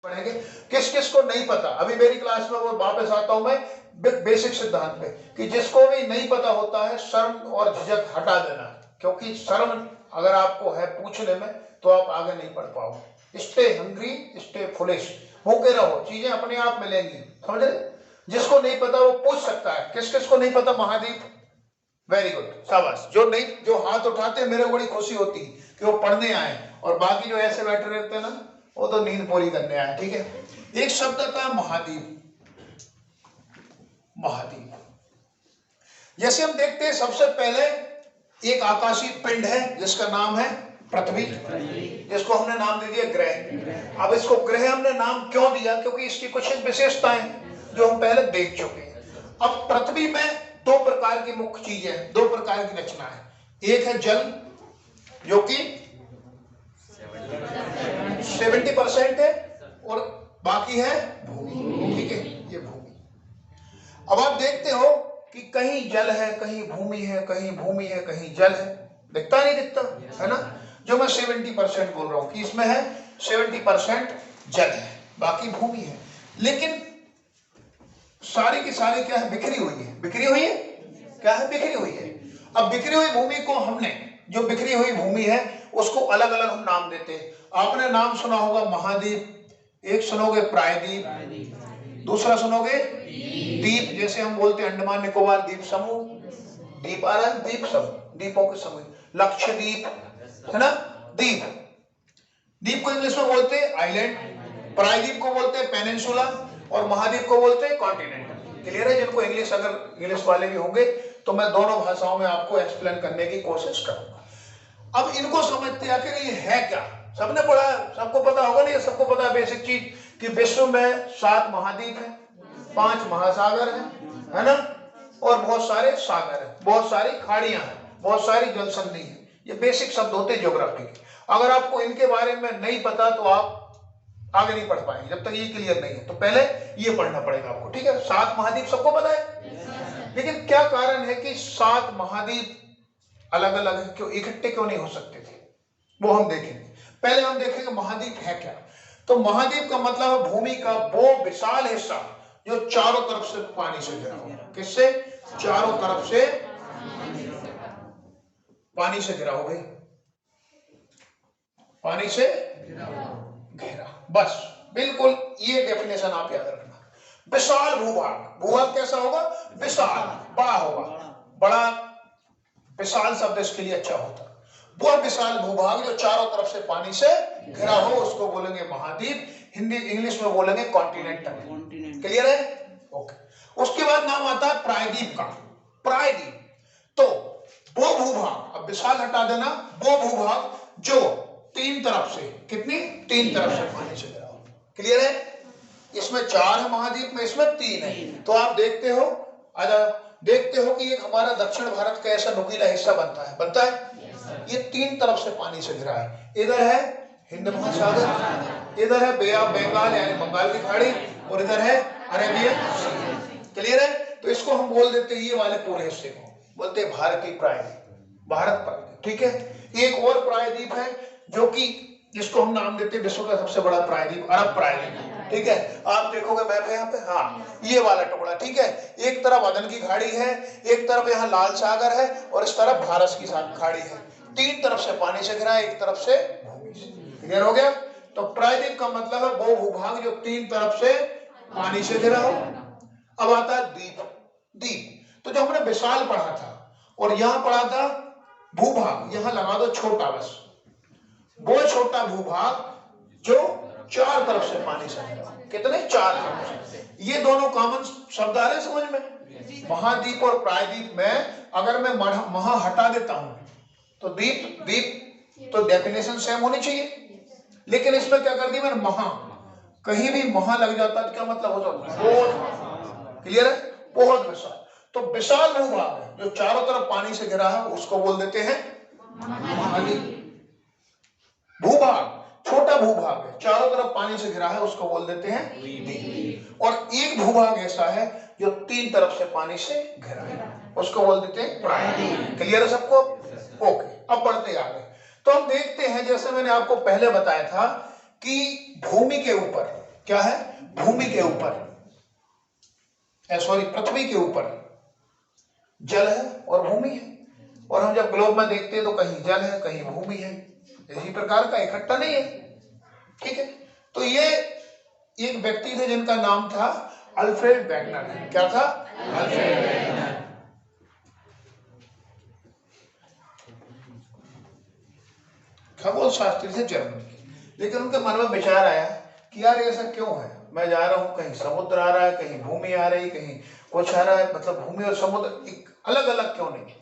पढ़ेंगे। किस किस को नहीं पता, अभी मेरी क्लास में वो वापस आता हूं मैं बेसिक सिद्धांत पे कि जिसको भी नहीं पता होता है शर्म और झिझक हटा देना, क्योंकि शर्म अगर आपको है पूछने में तो आप आगे नहीं पढ़ पाओगे। स्टे हंग्री स्टे फुलिश, भूखे रहो, चीजें अपने आप मिलेंगी, समझ रहे। जिसको नहीं पता वो पूछ सकता है। किस किस को नहीं पता? महादीप, वेरी गुड, शाबाश। जो नहीं, जो हाथ उठाते हैं मेरे को बड़ी खुशी होती है कि वो पढ़ने आए, और बाकी जो ऐसे बैठे रहते हैं ना वो तो नींद पूरी करने आए। ठीक है, एक शब्द था महादीप। महादीप जैसे हम देखते हैं सबसे पहले एक आकाशीय पिंड है जिसका नाम है पृथ्वी, जिसको हमने नाम दे दिया ग्रह। अब इसको ग्रह हमने नाम क्यों दिया? क्योंकि इसकी कुछ विशेषताएं जो हम पहले देख चुके हैं। अब पृथ्वी में दो प्रकार की मुख्य चीजें, दो प्रकार की रचना है। एक है जल जो कि 70% है, और बाकी है भूमि। ठीक है, ये भूमि। अब आप देखते हो कि कहीं जल है, कहीं भूमि है, कहीं भूमि है, कहीं जल है। दिखता नहीं दिखता है ना? जो मैं 70% बोल रहा हूं कि इसमें है 70% जल है, बाकी भूमि है। लेकिन सारी की सारी क्या है? बिखरी हुई है। बिखरी हुई है, क्या है? बिखरी हुई है। अब बिखरी हुई भूमि को हमने, जो बिखरी हुई भूमि है उसको अलग अलग हम नाम देते हैं। आपने नाम सुना होगा महाद्वीप, एक सुनोगे प्रायद्वीप, दूसरा सुनोगे द्वीप। जैसे हम बोलते हैं अंडमान निकोबार द्वीप समूह, द्वीप आ रहा है, द्वीप समूह, द्वीपों के समूह। लक्षद्वीप है ना, द्वीप। द्वीप को इंग्लिश में बोलते हैं आइलैंड, प्रायद्वीप को बोलते हैं पेनिनसुला, और महाद्वीप को बोलते हैं कॉन्टिनेंट। क्लियर है? जिनको इंग्लिश, अगर इंग्लिश वाले भी होंगे तो मैं दोनों भाषाओं में आपको एक्सप्लेन करने की कोशिश करूंगा। अब इनको समझते आखिर ये है क्या? सबने पढ़ा, सबको पता होगा ना, ये सबको पता है बेसिक चीज कि विश्व में 7 महाद्वीप है, 5 महासागर है ना, और बहुत सारे सागर है, बहुत सारी खाड़ियां हैं, बहुत सारी जल संधि है। ये बेसिक शब्द होते हैं ज्योग्राफी के। अगर आपको इनके बारे में नहीं पता तो आप आगे नहीं पढ़ पाएंगे जब तक ये क्लियर नहीं है। तो पहले ये पढ़ना पड़ेगा आपको। ठीक है, 7 महाद्वीप सबको पता है, लेकिन क्या कारण है कि 7 महाद्वीप अलग अलग है, क्यों इकट्ठे क्यों नहीं हो सकते थे, वो हम देखेंगे। पहले हम देखेंगे महाद्वीप है क्या। तो महाद्वीप का मतलब है भूमि का वो विशाल हिस्सा जो चारों तरफ से पानी से घिरा हो। किससे? चारों तरफ से पानी से घिरा हो गई, पानी से घेरा। बस बिल्कुल ये डेफिनेशन आप याद रखना। विशाल भूभाग, भूभाग कैसा होगा? विशाल, बड़ा होगा। बड़ा, विशाल शब्द इसके लिए अच्छा होता। वो विशाल भूभाग जो चारों तरफ से पानी से घिरा हो उसको बोलेंगे महाद्वीप। हिंदी इंग्लिश में बोलेंगे कॉन्टिनेंटल। क्लियर है? ओके। उसके बाद नाम आता है प्रायद्वीप का। प्रायद्वीप तो वो भूभाग, अब विशाल हटा देना, वो भूभाग जो 3 तरफ से, कितनी? 3 तरफ से पानी से घिरा हो। क्लियर है? इसमें 4 है महाद्वीप में, इसमें 3 है। तो आप देखते हो, देखते हो कि एक हमारा दक्षिण भारत का ऐसा नुकीला हिस्सा बनता है। ये 3 तरफ से पानी से घिरा है। इधर है हिंद महासागर, इधर है बे ऑफ बंगाल यानी बंगाल की खाड़ी, और इधर है अरेबियन सी। क्लियर है? तो इसको हम बोल देते हैं, ये वाले पूरे हिस्से को बोलते हैं भारतीय प्रायद्वीप, भारत प्रायद्वीप। ठीक है, एक और प्रायद्वीप है जो कि जिसको हम नाम देते हैं विश्व का सबसे बड़ा प्रायद्वीप, अरब प्रायद्वीप। ठीक है, आप देखोगे मैप है यहाँ पे, हाँ ये वाला टुकड़ा। ठीक है, एक तरफ अदन की खाड़ी है, एक तरफ यहाँ लाल सागर है, और इस तरफ भारत की खाड़ी है। 3 तरफ से पानी से घिरा है, एक तरफ से भूमि से। क्लियर हो गया? तो प्रायद्वीप का मतलब है वो भूभाग जो 3 तरफ से पानी से घिरा हो। अब आता है द्वीप। द्वीप तो जो हमने विशाल पढ़ा था और यहां पढ़ा था भूभाग, यहां लगा दो छोटा, बस वो छोटा भूभाग जो 4 तरफ से पानी से घिरा। कितने? 4 तरफ से। ये दोनों कॉमन शब्द आ रहे हैं समझ में? महाद्वीप और प्रायद्वीप में अगर मैं महा हटा देता हूं तो द्वीप तो डेफिनेशन सेम होनी चाहिए, लेकिन इसमें क्या कर दी मैंने? महा। कहीं भी महा लग जाता तो क्या मतलब हो जाता? बहुत। क्लियर है? बहुत विशाल। तो विशाल भूभाग है जो चारों तरफ पानी से घिरा है उसको बोल देते हैं महाद्वीप। भूभाग छोटा भूभाग है, चारों तरफ पानी से घिरा है, उसको बोल देते हैं द्वीप। और एक भूभाग ऐसा है जो 3 तरफ से पानी से घिरा है, उसको बोल देते हैं प्रायद्वीप। क्लियर है सबको? ओके, अब बढ़ते आगे। तो हम देखते हैं, जैसे मैंने आपको पहले बताया था कि भूमि के ऊपर क्या है, भूमि के ऊपर, सॉरी पृथ्वी के ऊपर जल है और भूमि है। और हम जब ग्लोब में देखते हैं तो कहीं जल है कहीं भूमि है, इसी प्रकार का इकट्ठा नहीं है। ठीक है, तो ये एक व्यक्ति थे जिनका नाम था अल्फ्रेड वेगनर। क्या था, अल्फ्रेड वेगनर। खगोल शास्त्री थे जर्मनी के। लेकिन उनके मन में विचार आया कि यार ऐसा क्यों है, मैं जा रहा हूं कहीं समुद्र आ रहा है, कहीं भूमि आ रही, कहीं कुछ आ रहा है, मतलब भूमि और समुद्र एक अलग अलग क्यों नहीं?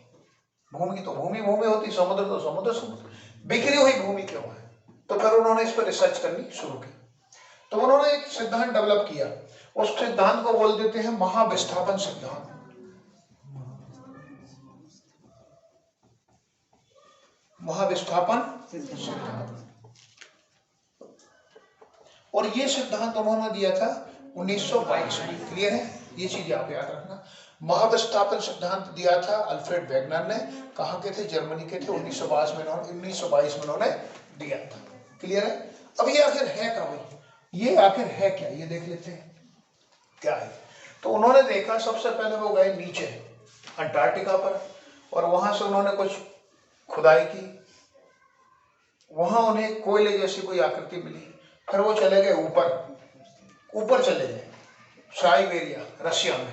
भूमि तो भूमि भूमि होती, समुद्र तो समुद्र समुद्र, बिखरी हुई भूमि क्यों है? तो फिर उन्होंने इस पर रिसर्च करनी शुरू की। तो उन्होंने एक सिद्धांत डेवलप किया, उस सिद्धांत को बोल देते हैं महाविस्थापन सिद्धांत। महाविस्थापन सिद्धांत। और ये सिद्धांत उन्होंने दिया था 1922 में। क्लियर है, ये चीज आप याद रखना। महाविस्थापन सिद्धांत दिया था अल्फ्रेड वेगनर ने। कहां के थे, जर्मनी के थे। 1922 में उन्होंने दिया था। क्लियर है। अब ये आखिर है क्या भाई, ये आखिर है क्या, ये देख लेते हैं क्या है। तो उन्होंने देखा, सबसे पहले वो गए नीचे अंटार्कटिका पर, और वहां से उन्होंने कुछ खुदाई की, वहां उन्हें कोयले जैसी कोई आकृति मिली। फिर वो चले गए ऊपर चले गए साइबेरिया, रशिया में,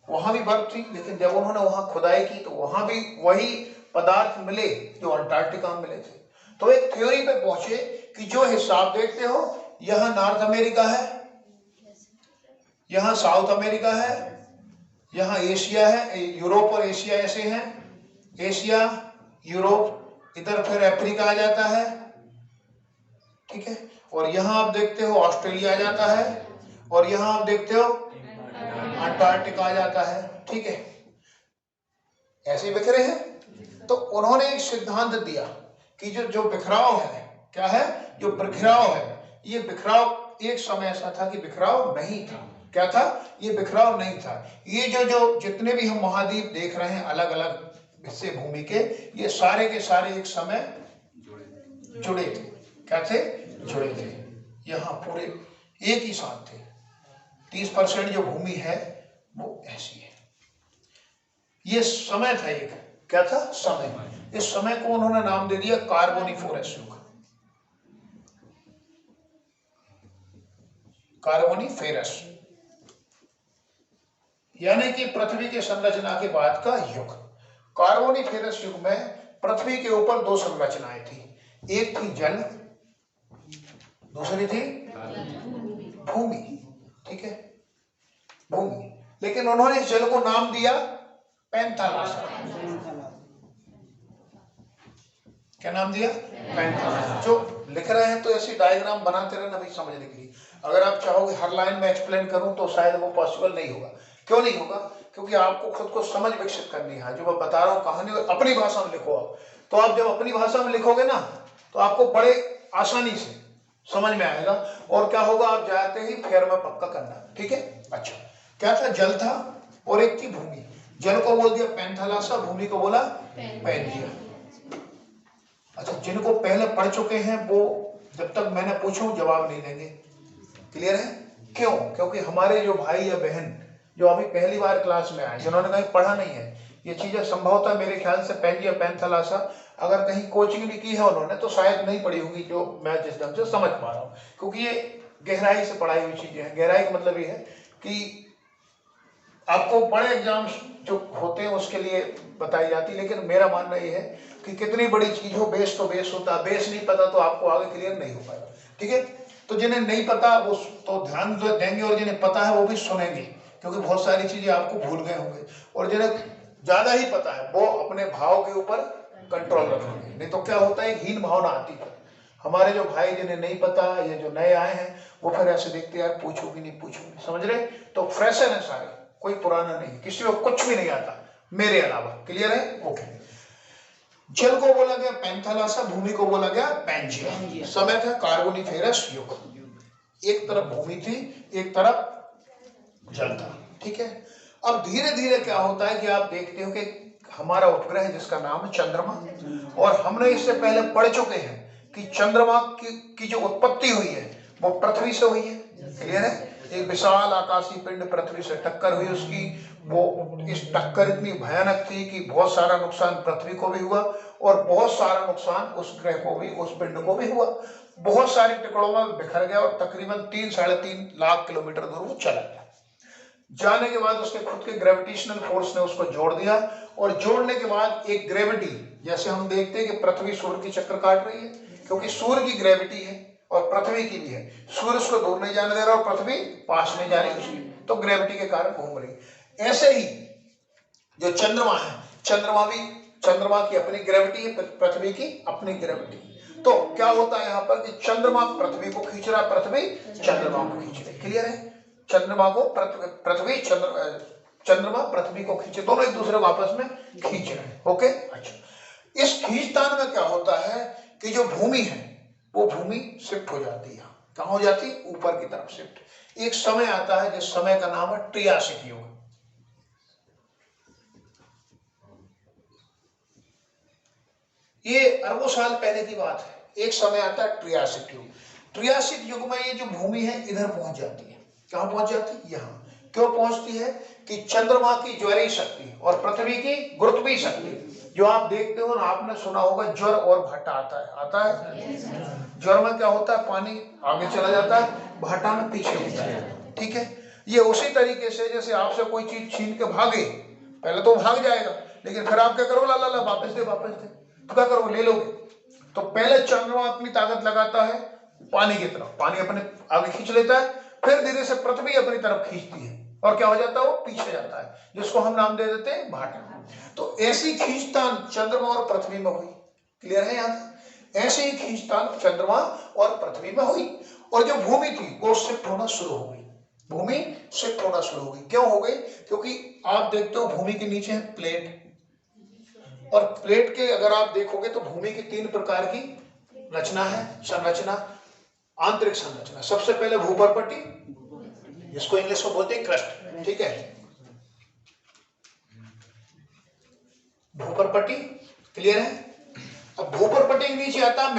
वहां भी बर्फ थी। लेकिन जब उन्होंने वहां खुदाई की तो वहां भी वही पदार्थ मिले जो अंटार्कटिका में मिले थे। तो एक थ्योरी पे पहुंचे कि जो हिसाब देखते हो, यहां नॉर्थ अमेरिका है, यहां साउथ अमेरिका है, यहां एशिया है, यूरोप और एशिया ऐसे हैं, एशिया यूरोप, इधर फिर अफ्रीका आ जाता है। ठीक है, और यहां आप देखते हो ऑस्ट्रेलिया आ जाता है, और यहां आप देखते हो अंटार्कटिका आ जाता है। ठीक है, ऐसे बिखरे हैं। तो उन्होंने एक सिद्धांत दिया कि जो बिखराव है, क्या है, जो बिखराव है, ये बिखराव एक समय ऐसा था कि बिखराव नहीं था। क्या था, ये बिखराव नहीं था। ये जो जितने भी हम महाद्वीप देख रहे हैं, अलग अलग हिस्से भूमि के, ये सारे के सारे एक समय जुड़े थे। क्या थे, जुड़े थे, यहाँ पूरे एक ही साथ थे। 30% जो भूमि है वो ऐसी है। ये समय था एक, क्या था, समय। इस समय को उन्होंने नाम दे दिया कार्बोनिफोरस युग, कार्बोनिफेरस, यानी कि पृथ्वी के संरचना के बाद का युग। कार्बोनिफेरस युग में पृथ्वी के ऊपर दो संरचनाएं थी, एक थी जल, दूसरी थी भूमि। ठीक है, भूमि। लेकिन उन्होंने इस जल को नाम दिया पैंथालासा। क्या नाम दिया, पैंथालासा। जो लिख रहे हैं तो ऐसी डायग्राम बनाते रहना भाई, समझने के लिए। अगर आप चाहोगे हर लाइन में एक्सप्लेन करूं तो शायद वो पॉसिबल नहीं होगा। क्यों नहीं होगा, क्योंकि आपको खुद को समझ विकसित करनी है। जो मैं बता रहा हूं कहानी अपनी भाषा में लिखो आप, तो आप जब अपनी भाषा में लिखोगे ना तो आपको बड़े आसानी से समझ में आएगा। और क्या होगा, आप जाते ही फेर में पक्का करना। ठीक है, अच्छा, क्या था, जल था और एक थी भूमि। जल को बोल दिया पैंथालासा, भूमि को बोला पैंजिया। अच्छा, जिनको पहले पढ़ चुके हैं वो जब तक मैंने पूछूं जवाब नहीं देंगे। क्लियर है, क्यों, क्योंकि हमारे जो भाई या बहन जो अभी पहली बार क्लास में आए, जिन्होंने कहीं पढ़ा नहीं है, ये चीजें संभवतः मेरे ख्याल से पैंजिया पैंथालासा अगर कहीं कोचिंग भी की है उन्होंने तो शायद नहीं पढ़ी होगी, जो मैं जिस ढंग से समझ पा रहा हूँ। क्योंकि ये गहराई से पढ़ाई हुई चीजें हैं। गहराई का मतलब ये है कि आपको बड़े एग्जाम्स जो होते हैं उसके लिए बताई जाती, लेकिन मेरा मानना ये है कि कितनी बड़ी चीज हो, बेस तो बेस होता है। बेस नहीं पता तो आपको आगे क्लियर नहीं हो पाएगा। ठीक है, तो जिन्हें नहीं पता वो तो ध्यान देंगे, और जिन्हें पता है वो भी सुनेंगे, क्योंकि बहुत सारी चीजें आपको भूल गए होंगे। और जिन्हें ज्यादा ही पता है वो अपने भाव के ऊपर कंट्रोल रखेंगे, नहीं तो क्या होता है, हीन भावना आती है। हमारे जो भाई जिन्हें नहीं पता या जो नए आए हैं वो फिर ऐसे देखते यार पूछोगी नहीं पूछोगी, समझ रहे। तो फ्रेशर है सारे, कोई पुराना नहीं, किसी को कुछ भी नहीं आता मेरे अलावा। क्लियर है, ओके। जल को बोला गया पैंथालासा, भूमि को बोला गया पैंजिया। समय था कार्बोनिफेरस युग। एक तरफ भूमि थी, एक तरफ जल था। ठीक है, अब धीरे धीरे क्या होता है कि आप देखते हो कि हमारा उपग्रह जिसका नाम है चंद्रमा, और हमने इससे पहले पढ़ चुके हैं कि चंद्रमा की जो उत्पत्ति हुई है वो पृथ्वी से हुई है। क्लियर है? एक विशाल आकाशीय पिंड पृथ्वी से टक्कर हुई उसकी, वो इस टक्कर इतनी भयानक थी कि बहुत सारा नुकसान पृथ्वी को भी हुआ और बहुत सारा नुकसान उस ग्रह को भी, उस पिंड को भी हुआ। बहुत सारे टुकड़ों में बिखर गया और तकरीबन 3-3.5 लाख किलोमीटर दूर वो चला गया। जाने के बाद उसके खुद के ग्रेविटेशनल फोर्स ने उसको जोड़ दिया और जोड़ने के बाद एक ग्रेविटी, जैसे हम देखते हैं कि पृथ्वी सूर्य की चक्कर काट रही है, क्योंकि सूर्य की ग्रेविटी है और पृथ्वी की भी है, सूर्य उसको दूर नहीं जाने दे रहा और पृथ्वी पास नहीं जा रही उसकी, तो ग्रेविटी के कारण घूम रही। ऐसे ही जो चंद्रमा है, चंद्रमा की अपनी ग्रेविटी है, पृथ्वी की अपनी ग्रेविटी। तो क्या होता है यहाँ पर कि चंद्रमा पृथ्वी को खींच रहा, पृथ्वी चंद्रमा को खींच रही। क्लियर है? चंद्रमा को पृथ्वी, चंद्रमा पृथ्वी को खींचे, दोनों एक दूसरे को आपस में खींच रहे हैं। ओके, अच्छा। इस खींचतान में क्या होता है कि जो भूमि है वो भूमि शिफ्ट हो जाती है। कहाँ हो जाती है? ऊपर की तरफ शिफ्ट। एक समय आता है जिस समय का नाम है ट्रियासिक युग। ये अरबों साल पहले की बात है। एक समय आता है ट्रियासिक युग। ट्रियासिक युग में ये जो भूमि है इधर पहुंच जाती है। कहां पहुंच जाती है? यहाँ। क्यों पहुंचती है? कि चंद्रमा की ज्वरीय शक्ति और पृथ्वी की गुरुत्वीय शक्ति, जो आप देखते हो ना, आपने सुना होगा ज्वर और भाटा आता है। ज्वर में क्या होता है? पानी आगे चला जाता है, भाटा में पीछे होता है। ठीक है? ये उसी तरीके से जैसे आपसे कोई चीज छीन के भागे, पहले तो भाग जाएगा, लेकिन फिर आप क्या करो? ला ला ला, वापस दे, तो क्या करो? ले लोगे। तो पहले चंद्रमा अपनी ताकत लगाता है पानी की तरफ, पानी अपने आगे खींच लेता है, फिर धीरे से पृथ्वी अपनी तरफ खींचती है और क्या हो जाता है? वो पीछे जाता है, जिसको हम नाम दे देते हैं भाटा। तो ऐसी खींचतान चंद्रमा और पृथ्वी में हुई। क्लियर है? यहाँ ऐसे ही खींचतान चंद्रमा और पृथ्वी में हुई और जो भूमि थी वो शिफ्ट होना शुरू हो गई। भूमि शिफ्ट होना शुरू हो गई। क्यों हो गई? क्योंकि आप देखते हो भूमि के नीचे है प्लेट, और प्लेट के अगर आप देखोगे तो भूमि की 3 प्रकार की रचना है, संरचना, आंतरिक संरचना। सबसे पहले भूपर्पट्टी, जिसको इंग्लिश में बोलते हैं क्रस्ट। ठीक है? भूपर्पट्टी। क्लियर है? अब भूपर्पट्टी के नीचे आता है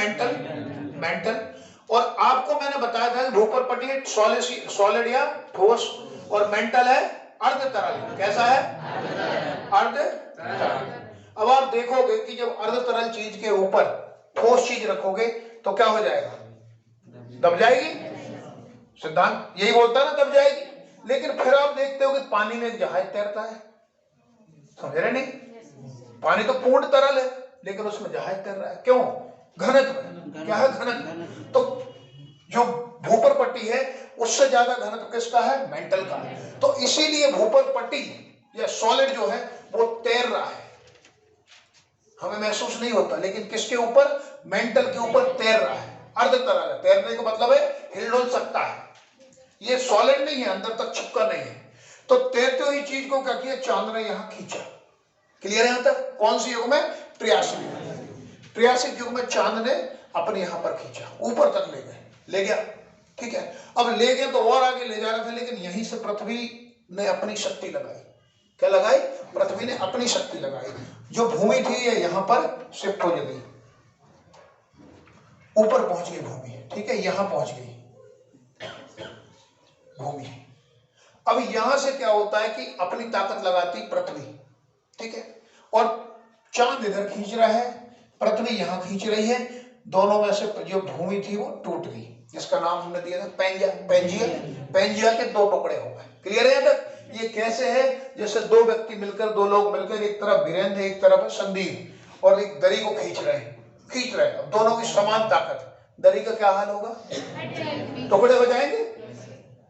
मेंटल। और आपको मैंने बताया था भूपर्पट्टी सॉलिड या ठोस और मेंटल है अर्ध तरल। कैसा है? अर्ध तरल। अब आप देखोगे कि जब अर्ध तरल चीज के ऊपर ठोस चीज रखोगे तो क्या हो जाएगा? दब जाएगी। सिद्धांत यही बोलता है ना, दब जाएगी। लेकिन फिर आप देखते हो कि पानी में एक जहाज तैरता है। समझ रहे? नहीं, पानी तो पूर्ण तरल है लेकिन उसमें जहाज तैर रहा है। क्यों? घनत्व। क्या है? घनत्व। तो जो भूपर्पट्टी है उससे ज्यादा घनत्व किसका है? मेंटल का। तो इसीलिए भूपर्पट्टी या सॉलिड जो है वो तैर रहा है, हमें महसूस नहीं होता, लेकिन किसके ऊपर? मेंटल के ऊपर तैर रहा है। अर्ध तरल है, तैरने का मतलब है हिलडुल सकता है, ये सॉलिड नहीं है, अंदर तक चिपका नहीं है। तो तैरते हुई चीज को क्या किया? चांद ने यहां खींचा। क्लियर है? यहां तक कौन सी युग में? ट्रियासिक युग में चांद ने अपने यहां पर खींचा, ऊपर तक ले गया। ठीक है? अब ले गया तो और आगे ले जा रहा था, लेकिन यहीं से पृथ्वी ने अपनी शक्ति लगाई। क्या लगाई? पृथ्वी ने अपनी शक्ति लगाई। जो भूमि थी ये यहां पर शिफ्ट हो गई, ऊपर पहुंच गई भूमि। ठीक है? यहां पहुंच गई भूमि। अब यहां से क्या होता है कि अपनी ताकत लगाती पृथ्वी। ठीक है? और चांद इधर खींच रहा है, पृथ्वी यहां खींच रही है। दोनों में से जो भूमि थी वो टूट गई, जिसका नाम हमने दिया था पेंजिया के 2 टुकड़े हो गए। क्लियर है? तक ये कैसे है? जैसे 2 व्यक्ति मिलकर, 2 लोग मिलकर, एक तरफ वीरेंद्र एक तरफ संदीप, और एक दरी को खींच रहे हैं। अब दोनों की समान ताकत, दरी का क्या हाल होगा? टुकड़े हो जाएंगे।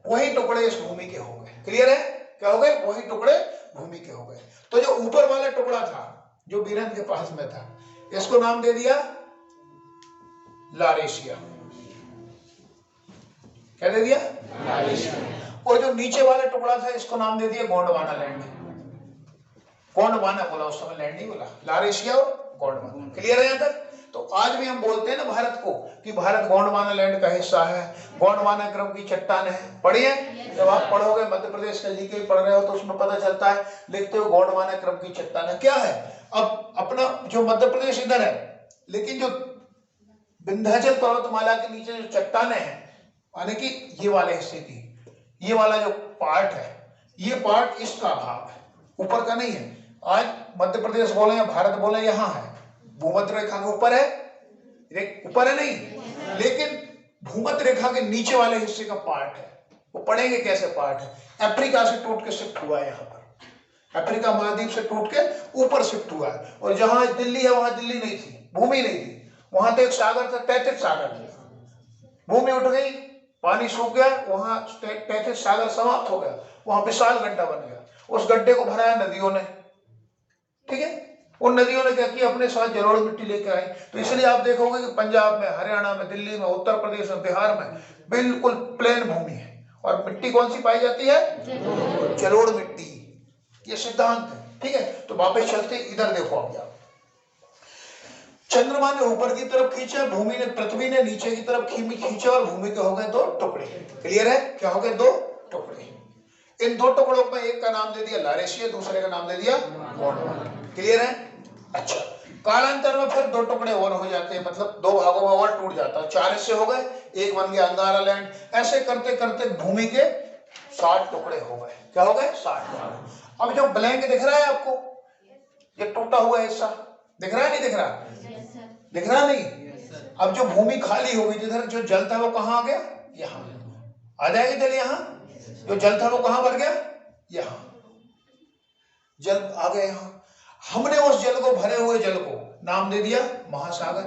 वही टुकड़े इस भूमि के हो गए। क्लियर है? क्या हो गए? वही टुकड़े भूमि के हो गए। तो जो ऊपर वाला टुकड़ा था जो वीरेंद्र के पास में था, इसको नाम दे दिया लारेशिया। क्या दे दिया? लारेशिया। और जो नीचे वाला टुकड़ा था इसको नाम दे दिया गोंडवाना लैंड। गोंडवाना बोला उस समय, लैंड नहीं बोला, लारेशिया और गोंडवाना। क्लियर है? यहां तक तो आज भी हम बोलते हैं ना भारत को कि भारत गोंडवाना लैंड का हिस्सा है, गोंडवाना क्रम की चट्टान है। पढ़िए, जब आप पढ़ोगे मध्य प्रदेश का जीके पढ़ रहे हो तो उसमें पता चलता है, लिखते हो गोंडवाना क्रम की चट्टान है। क्या है? अब अपना जो मध्य प्रदेश इधर है, लेकिन जो विंध्याचल पर्वतमाला के नीचे जो चट्टाने हैं यानी कि ये वाले हिस्से की, ये वाला जो पार्ट है, ये पार्ट इसका भाग है, ऊपर का नहीं है। आज मध्य प्रदेश बोले या भारत बोले, यहां है, भूमध्य रेखा के ऊपर है, ऊपर है नहीं, लेकिन भूमध्य रेखा के नीचे वाले हिस्से का पार्ट है। वो पढ़ेंगे कैसे पार्ट है। अफ्रीका से टूट के शिफ्ट हुआ है यहाँ पर, अफ्रीका महाद्वीप से टूट के ऊपर शिफ्ट हुआ है। और जहां दिल्ली है वहां दिल्ली नहीं थी, भूमि नहीं थी, वहां तो एक सागर था, तैतिस सागर, भूमि उठ गई, पानी सूख गया, वहां तैतिस सागर समाप्त हो गया, वहां विशाल गड्ढा बन गया, उस गड्ढे को भराया नदियों ने। ठीक है, उन नदियों ने क्या किया, अपने साथ जलोढ़ मिट्टी लेके आई। तो इसलिए आप देखोगे कि पंजाब में, हरियाणा में, दिल्ली में, उत्तर प्रदेश में, बिहार में बिल्कुल प्लेन भूमि है, और मिट्टी कौन सी पाई जाती है, जलोढ़ मिट्टी। ये सिद्धांत है। ठीक है, तो वापस चलते, इधर देखो अब आप, चंद्रमा ने ऊपर की तरफ खींचा, भूमि ने, पृथ्वी ने नीचे की तरफ खींचा, और भूमि के हो गए दो टुकड़े। क्लियर है, क्या हो गए, दो टुकड़े। इन दो टुकड़ों में एक का नाम दे दिया लारेशिया, दूसरे का नाम दे दिया गोंडवाना। क्लियर है। अच्छा, कालांतर में फिर दो टुकड़े और हो जाते हैं, मतलब दो भागों में और टूट जाता है, 4 हिस्से हो गए, एक बन गया अंगारा लैंड। ऐसे करते करते भूमि के 60 टुकड़े हो गए। क्या हो गए, 60। अब जो ब्लैंक दिख रहा है आपको, ये टूटा हुआ हिस्सा दिख रहा है, नहीं दिख रहा, दिख रहा नहीं। अब जो भूमि खाली हो गई, जिधर जो जल था वो कहाँ आ गया, यहाँ आ जाएगी जल, यहाँ जो जल था वो कहाँ भर गया, यहाँ जल आ गया। यहाँ हमने उस जल को, भरे हुए जल को नाम दे दिया महासागर।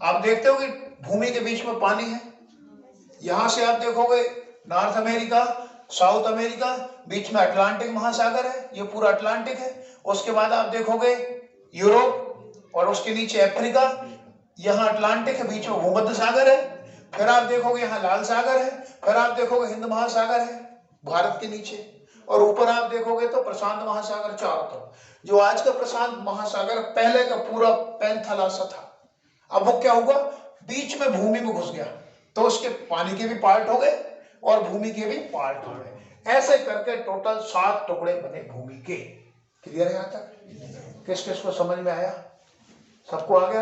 आप देखते हो कि भूमि के बीच में पानी है, यहां से आप देखोगे नॉर्थ अमेरिका, साउथ अमेरिका, बीच में अटलांटिक महासागर है, ये पूरा अटलांटिक है। उसके बाद आप देखोगे यूरोप, और उसके नीचे अफ्रीका, यहाँ अटलांटिक है, बीच में भूमध्य सागर है। फिर आप देखोगे यहाँ लाल सागर है, फिर आप देखोगे हिंद महासागर है भारत के नीचे, और ऊपर आप देखोगे तो प्रशांत महासागर चारों तरफ। जो आज का प्रशांत महासागर पहले का पूरा पैंथालासा था, अब वो क्या हुआ, बीच में भूमि में घुस गया, तो उसके पानी के भी पार्ट हो गए और भूमि के भी पार्ट हो गए। ऐसे करके टोटल 7 टुकड़े बने भूमि के। क्लियर है यहाँ तक, किस किस को समझ में आया, सबको आ गया।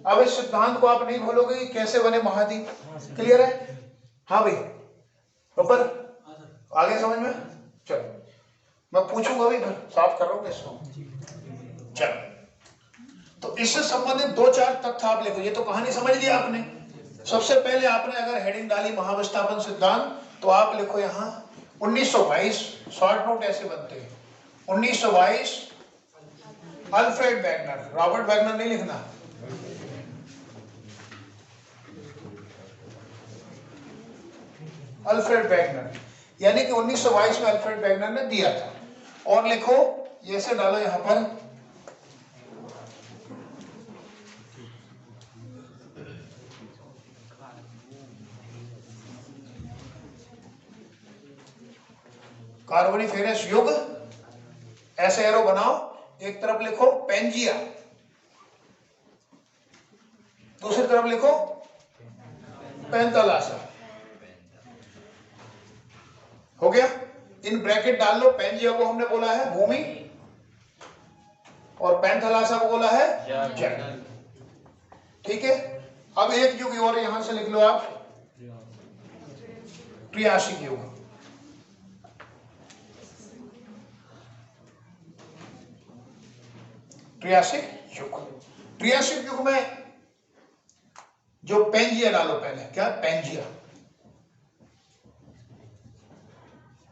अब इस सिद्धांत को आप नहीं भूलोगे कि कैसे बने महाद्वीप। क्लियर है, हाँ भाई, ऊपर आ गया समझ में। चलो मैं पूछूंगा भी, फिर साफ कर रहा हूँ इसको। चलो, तो इससे संबंधित 2-4 तथ्य आप लिखो। ये तो कहानी समझ लिया आपने। सबसे पहले आपने अगर हेडिंग डाली महाविस्थापन सिद्धांत, तो आप लिखो यहाँ 1922। शॉर्ट नोट ऐसे बनते हैं, 1922 अल्फ्रेड वैगनर, रॉबर्ट वैगनर नहीं लिखना, अल्फ्रेड वैगनर, यानी कि 1922 में अल्फ्रेड वैगनर ने दिया था। और लिखो, ये से डालो यहां पर, कार्बोनिफेरस युग, ऐसे एरो बनाओ, एक तरफ लिखो पेंजिया, दूसरी तरफ लिखो पैंथालासा। हो गया, इन ब्रैकेट डाल लो। पेंजिया को हमने बोला है भूमि, और पैंथालासा को बोला है जल। ठीक है, अब एक युग और यहां से लिख लो आप, त्रियाशिक युग। त्रियाशिक युग, त्रियाशिक युग में जो पेंजिया डालो पहले, क्या पेंजिया,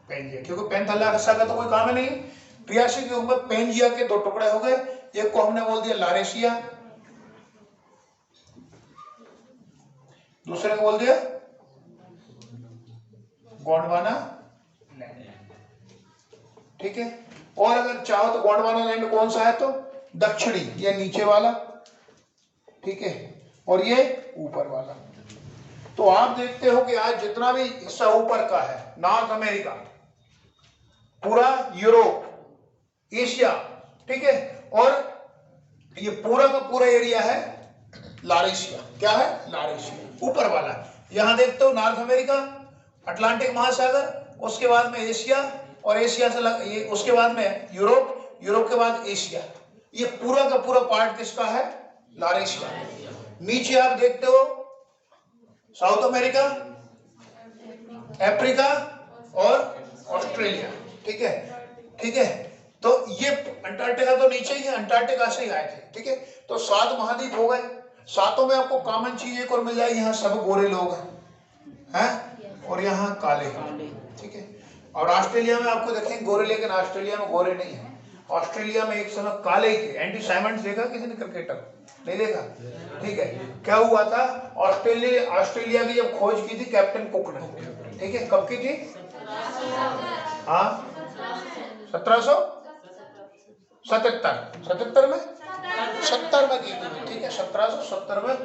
पेंजिया, क्योंकि पैंथालासा का तो कोई काम है नहीं। त्रियाशिक युग में पेंजिया के 2 टुकड़े हो गए, एक को हमने बोल दिया लारेशिया, दूसरे को बोल दिया गोंडवाना लैंड। ठीक है, और अगर चाहो तो गोंडवाना लैंड कौन सा है, तो दक्षिणी, ये नीचे वाला, ठीक है, और ये ऊपर वाला। तो आप देखते हो कि आज जितना भी हिस्सा ऊपर का है, नॉर्थ अमेरिका, पूरा यूरोप, एशिया, ठीक है, और ये पूरा का पूरा एरिया है लारेशिया। क्या है, लारेशिया, ऊपर वाला। यहां देखते हो नॉर्थ अमेरिका, अटलांटिक महासागर, उसके बाद में एशिया, और एशिया से ये उसके बाद में यूरोप, यूरोप के बाद एशिया। ये पूरा का पूरा पार्ट किसका है, लारेशिया। नीचे आप देखते हो साउथ अमेरिका, अफ्रीका और ऑस्ट्रेलिया। ठीक है, ठीक है। तो ये अंटार्कटिका तो नीचे ही है, अंटार्कटिका से ही आए थे। ठीक है, तो 7 महाद्वीप हो गए। सातों में आपको कॉमन चीज एक और मिल जाएगी, यहाँ सब गोरे लोग हैं और यहाँ काले हैं। ठीक है, और ऑस्ट्रेलिया में आपको देखेंगे गोरे, लेकिन ऑस्ट्रेलिया में गोरे नहीं है। ऑस्ट्रेलिया में एक समय काले ही थे। एंडी साइमंड्स देखा किसी ने, क्रिकेटर? नहीं देखा? ठीक है, क्या हुआ था, ऑस्ट्रेलिया की जब खोज की थी कैप्टन कुक ने। ठीक है, कब की थी? हाँ, 1777 में, 70 में की थी। ठीक है, 1770 में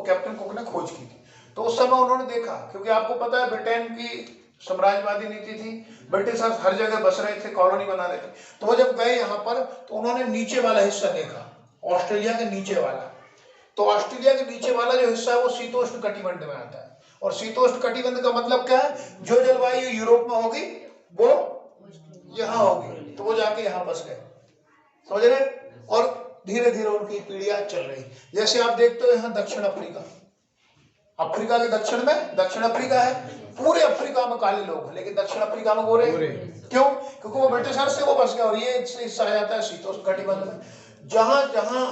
कैप्टन कुक ने खोज की थी। तो उस समय उन्होंने देखा, क्योंकि आपको पता है ब्रिटेन की साम्राज्यवादी नीति थी, ब्रिटिशर्स हर जगह बस रहे थे, कॉलोनी बना रहे थे। तो वो जब गए यहाँ पर तो उन्होंने नीचे वाला हिस्सा देखा, ऑस्ट्रेलिया के नीचे वाला। तो ऑस्ट्रेलिया के नीचे वाला जो हिस्सा है वो शीतोष्ण कटिबंध में आता है। और शीतोष्ण कटिबंध का मतलब क्या है? जो जलवायु यूरोप में होगी वो यहाँ होगी, तो वो जाके यहाँ बस गए। समझ रहे? और धीरे धीरे उनकी पीढ़ियां चल रही। जैसे आप देखते हो यहाँ दक्षिण अफ्रीका, अफ्रीका के दक्षिण में दक्षिण अफ्रीका है, पूरे अफ्रीका में काले लोग हैं, लेकिन दक्षिण अफ्रीका में गोरे। क्यों? क्योंकि वो ब्रिटिशर से वो बस गए। और ये हिस्सा आ जाता है शीतोष्ण कटिबंध में। जहां जहां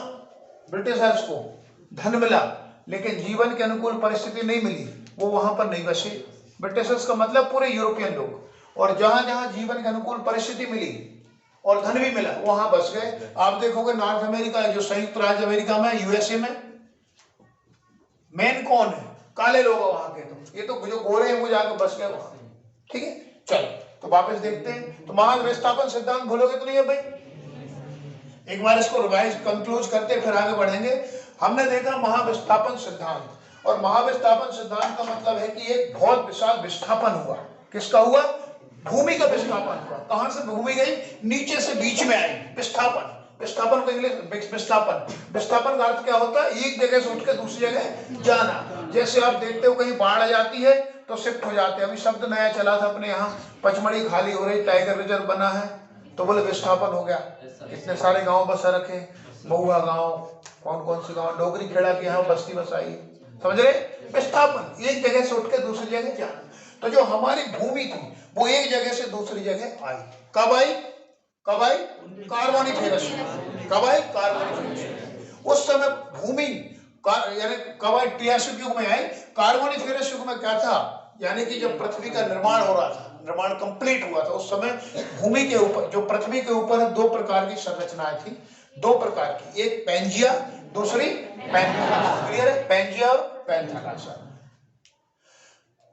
ब्रिटिशर्स को धन मिला लेकिन जीवन के अनुकूल परिस्थिति नहीं मिली, वो वहां पर नहीं बसे। ब्रिटिशर्स का मतलब पूरे यूरोपियन लोग। और जहां जहां जीवन के अनुकूल परिस्थिति मिली और धन भी मिला, वहां बस गए। आप देखोगे नॉर्थ अमेरिका, जो संयुक्त राज्य अमेरिका में, यूएसए में मेन कौन है? काले लोग हैं वहां के। तो ये तो जो गोरे हैं वो जाकर बस गए वहां। ठीक है, चलो तो वापस देखते हैं। तो महाविस्थापन सिद्धांत भूलोगे तो नहीं है भाई? एक बार इसको रिवाइज कंक्लूज करते फिर आगे बढ़ेंगे। हमने देखा महाविस्थापन सिद्धांत, और महाविस्थापन सिद्धांत का मतलब है कि एक बहुत विशाल विस्थापन हुआ। किसका हुआ? भूमि का विस्थापन हुआ। कहां से भूमि गई? नीचे से बीच में आई। विस्थापन, विस्थापन को इंग्लिश विस्थापन, विस्थापन का अर्थ क्या होता है? एक जगह से उठ के दूसरी जगह जाना। जैसे आप देखते हो कहीं बाढ़ आ जाती है तो शिफ्ट हो जाते हैं। अभी शब्द नया चला था अपने यहाँ, पचमढ़ी खाली हो रही, टाइगर रिजर्व बना है, तो बोले विस्थापन हो गया। इतने सारे गांव बसा रखे, महुआ गांव, कौन कौन से गांव, डोगरी खेड़ा के यहाँ बस्ती बसाई। समझ रहे? विस्थापन, एक जगह से उठ के दूसरी जगह जाना। तो जो हमारी भूमि थी वो एक जगह से दूसरी जगह आई। कब आई? कब आई? कार्बोनिफेरस। कब आई? कार्बोनिफेरस। उस समय भूमि यानी कब आई? ट्रियासिक युग में आई। कार्बोनिफेरस युग में क्या था? यानी कि जब पृथ्वी का निर्माण हो रहा था, निर्माण कंप्लीट हुआ था, उस समय भूमि के ऊपर, जो पृथ्वी के ऊपर है, 2 प्रकार की संरचनाएं थी। 2 प्रकार की, एक पैंजिया, दूसरी पैंथालासा। क्लियर है? पैंजिया और पैंथालासा।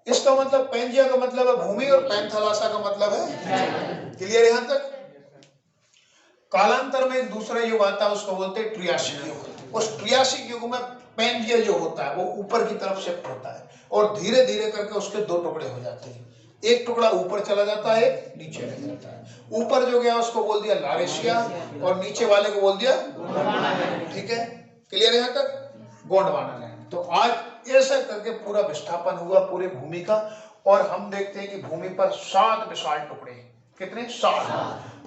इसका मतलब, पैंजिया का मतलब है भूमि और पैंथालासा का मतलब है। क्लियर है यहां तक? कालांतर में एक दूसरा युग आता है, उसको बोलते हैं ट्रियासिक युग। उस ट्रियासिक युग में पैंजिया जो होता है वो ऊपर की तरफ शिफ्ट होता है और धीरे धीरे करके उसके 2 टुकड़े हो जाते हैं। एक टुकड़ा ऊपर चला जाता है, एक नीचे रह जाता है। ऊपर जो गया उसको बोल दिया लारेशिया और नीचे वाले को बोल दिया गोंडवाना। ठीक है, क्लियर है यहां तक? गोंडवाना लैंड। तो आज ऐसा करके पूरा विस्थापन हुआ पूरे भूमि का। और हम देखते हैं कि भूमि पर 7 विशाल टुकड़े। कितने? 7।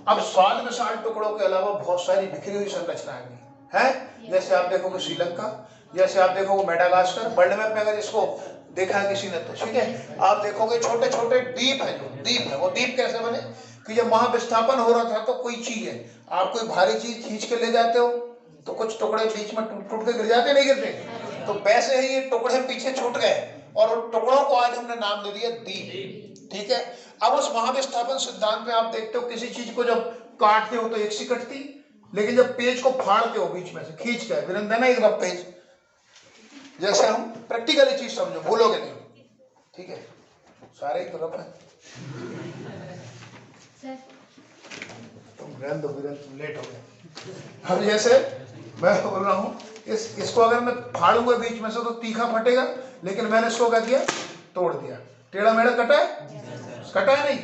अब 7 विशाल टुकड़ों के अलावा बहुत सारी बिखरी हुई संरचनाएं भी हैं। जैसे आप देखोगे श्रीलंका, जैसे आप देखोगे मेडागास्कर। वर्ल्ड मैप में अगर इसको देखा है किसी ने तो ठीक है, आप देखोगे छोटे छोटे द्वीप है। जो द्वीप है वो द्वीप कैसे बने? कि जब महाविस्थापन हो रहा था तो कोई चीज है, आप कोई भारी चीज खींच के ले जाते हो तो कुछ टुकड़े बीच में टूट टूट के गिर जाते, नहीं गिरते? तो वैसे ही ये टुकड़े पीछे छूट गए और उन टुकड़ों को आज हमने नाम दे दिया द्वीप। ठीक है, अब उस महाविस्थापन सिद्धांत में आप देखते हो किसी चीज को जब काटते हो तो एक सी कटती, लेकिन जब पेज को फाड़ते हो बीच में से खींच के, विरंदन है एक रफ पेज। जैसे हम प्रैक्टिकली चीज समझो, भूलोगे नहीं। ठीक है, सारे ही तो रफ है। तुम रहने दो, लेट हो गए। अब जैसे मैं बोल रहा हूँ, इसको अगर मैं फाड़ूंगा बीच में से तो तीखा फटेगा, लेकिन मैंने इसको क्या किया? तोड़ दिया। टेढ़ा मेढ़ा कटा है? कटा है नहीं?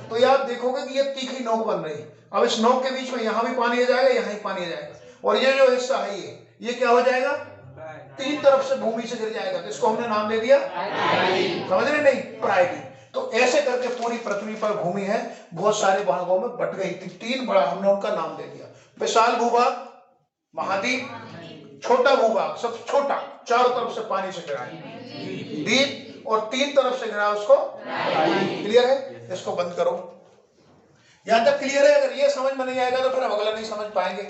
तो ये आप देखोगे कि ये तीखी नोक बन रही। अब इस नोक के बीच में यहाँ भी पानी आ जाएगा, यहाँ ही पानी आ जाएगा, और ये जो हिस्सा है ये क्या हो जाएगा? 3 तरफ से भूमि से गिर जाएगा। तो इसको हमने नाम दे दिया, समझ रहे नहीं? प्रायली। तो ऐसे करके पूरी पृथ्वी पर भूमि है, बहुत सारे भागों में बट गई थी। 3 बड़ा हमने उनका नाम दे दिया। विशाल भूभाग, महाद्वीप, छोटा भूभाग, सब छोटा, चारों तरफ से पानी से घिरा है, द्वीप, और 3 तरफ से गिना उसको क्लियर है। इसको बंद करो। यहां तक क्लियर है। अगर ये समझ में नहीं आएगा तो फिर हम अगला नहीं समझ पाएंगे।